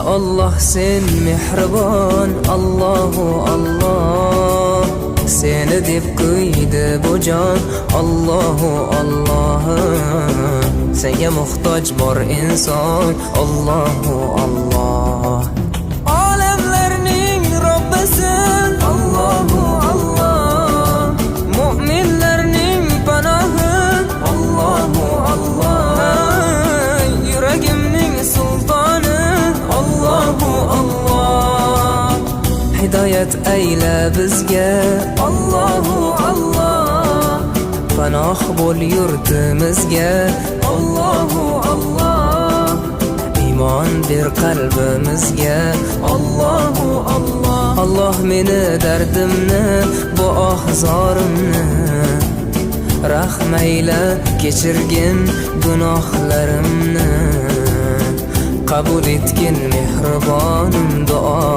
Allah sen mehribon, Allahu Allah. Seni deb qo'ydi bu jon, Allahu Allah. Senga muhtoj bor inson, Allahu Allah. Olamlarning Robbisin, Allahu Allah. Mu'minlarning panohi, Allahu Allah. Yuragimning sultoni, Allahu Allah. Hidoyat ayla bizga, Allahu Allah. Panoh bo'l yurtimizga, Allahu Allah. Iymon ber qalbimizga, Allahu Allah. Allah meni dardimni, bu ohzorimni rahmayla kechirgin gunohlarimni. Qabul etgin mehribonim duo.